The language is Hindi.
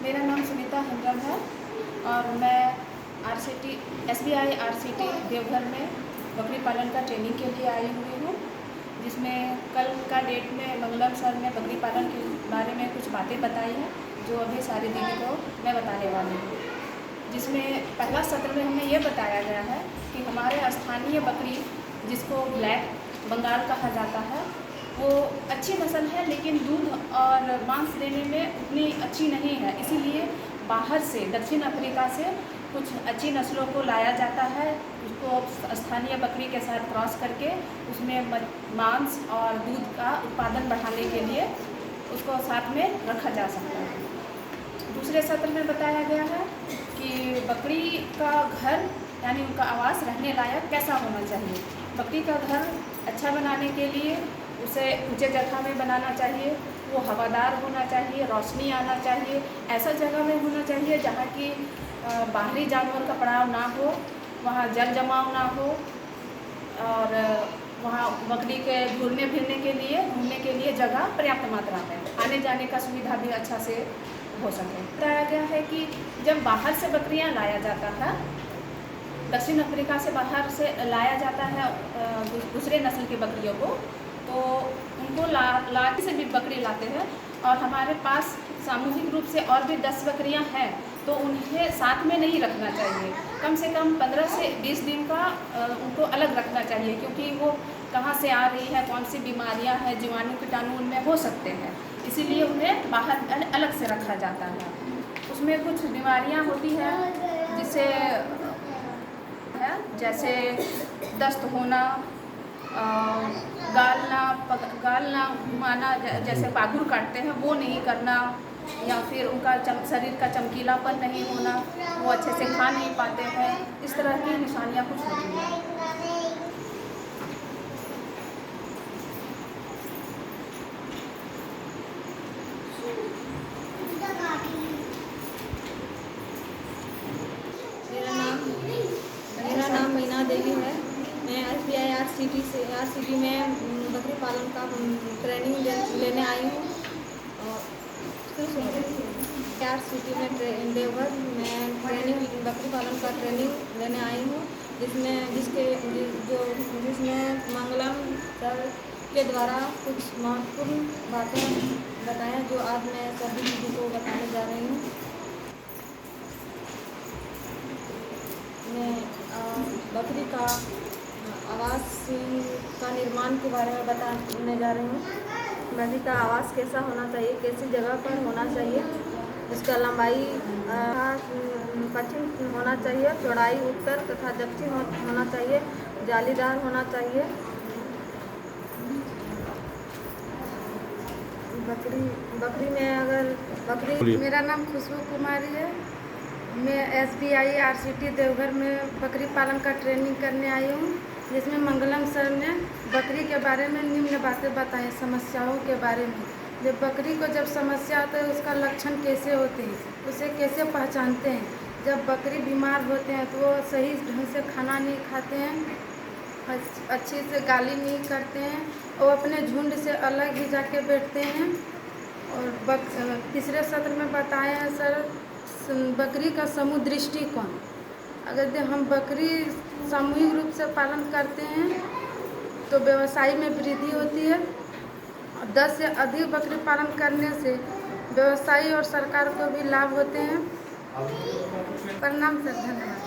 मेरा नाम सुनीता हेम्ब्रम है और मैं SBI RCT देवघर में बकरी पालन का ट्रेनिंग के लिए आई हुई हूँ, जिसमें कल का डेट में मंगलम सर ने बकरी पालन के बारे में कुछ बातें बताई हैं जो अभी सारी दीदी को मैं बताने वाली हूँ। जिसमें पहला सत्र में हमें ये बताया गया है कि हमारे स्थानीय बकरी, जिसको ब्लैक बंगाल कहा जाता है, वो अच्छी नस्ल है लेकिन दूध और मांस देने में उतनी अच्छी नहीं है। इसीलिए बाहर से, दक्षिण अफ्रीका से कुछ अच्छी नस्लों को लाया जाता है, उसको स्थानीय बकरी के साथ क्रॉस करके उसमें मांस और दूध का उत्पादन बढ़ाने के लिए उसको साथ में रखा जा सकता है। दूसरे सत्र में बताया गया है कि बकरी का घर यानी उनका आवास रहने लायक कैसा होना चाहिए। बकरी का घर अच्छा बनाने के लिए उसे ऊंचे जगह में बनाना चाहिए, वो हवादार होना चाहिए, रोशनी आना चाहिए, ऐसा जगह में होना चाहिए जहाँ की बाहरी जानवर का पड़ाव ना हो, वहाँ जल जमाव ना हो और वहाँ बकरी के घूमने के लिए जगह पर्याप्त मात्रा में, आने जाने का सुविधा भी अच्छा से हो सके। बताया गया है कि जब बाहर से बकरियाँ लाया जाता है, दक्षिण अफ्रीका से बाहर से लाया जाता है दूसरे नस्ल की बकरियों को, तो उनको लाके से भी बकरी लाते हैं और हमारे पास सामूहिक रूप से और भी 10 बकरियां हैं, तो उन्हें साथ में नहीं रखना चाहिए। कम से कम 15 से 20 दिन का उनको अलग रखना चाहिए, क्योंकि वो कहाँ से आ रही है, कौन सी बीमारियां हैं, जीवाणु कीटाणु उनमें हो सकते हैं, इसीलिए उन्हें बाहर अलग से रखा जाता है। उसमें कुछ बीमारियां होती हैं जिससे जैसे दस्त होना, गाल ना घुमाना, जैसे बाघुर काटते हैं वो नहीं करना, या फिर उनका शरीर का चमकीलापन नहीं होना, वो अच्छे से खा नहीं पाते हैं, इस तरह की निशानियाँ कुछ होती हैं। मेरा नाम मीना देवी है। मैं SBI RCT में बकरी पालन का ट्रेनिंग लेने आई हूँ। RCT में देवघर में बकरी पालन का ट्रेनिंग लेने आई हूँ, जिसमें मंगलम सर के द्वारा कुछ महत्वपूर्ण बातें बताएं जो आज मैं सभी दीदी को बताने जा रही हूँ। मैं बकरी का आवास का निर्माण के बारे में बताने जा रही हूँ। बकरी का आवास कैसा होना चाहिए, कैसी जगह पर होना चाहिए, इसका लंबाई पश्चिम होना चाहिए, चौड़ाई उत्तर तथा दक्षिण होना चाहिए, जालीदार होना चाहिए। बकरी में अगर बकरी मेरा नाम खुशबू कुमारी है। मैं SBI RCT देवघर में बकरी पालन का ट्रेनिंग करने आई हूँ, जिसमें मंगलम सर ने बकरी के बारे में निम्न बातें बताई, समस्याओं के बारे में। जब बकरी को जब समस्या आता है उसका लक्षण कैसे होते हैं, उसे कैसे पहचानते हैं। जब बकरी बीमार होते हैं तो वो सही ढंग से खाना नहीं खाते हैं, अच्छे से गाली नहीं करते हैं, वो अपने झुंड से अलग ही जाके बैठते हैं। और तीसरे सत्र में बताया है सर बकरी का समूह दृष्टिकोण। अगर हम बकरी सामूहिक रूप से पालन करते हैं तो व्यवसाय में वृद्धि होती है, और 10 से अधिक बकरी पालन करने से व्यवसायी और सरकार को भी लाभ होते हैं। प्रणाम सर, धन्यवाद।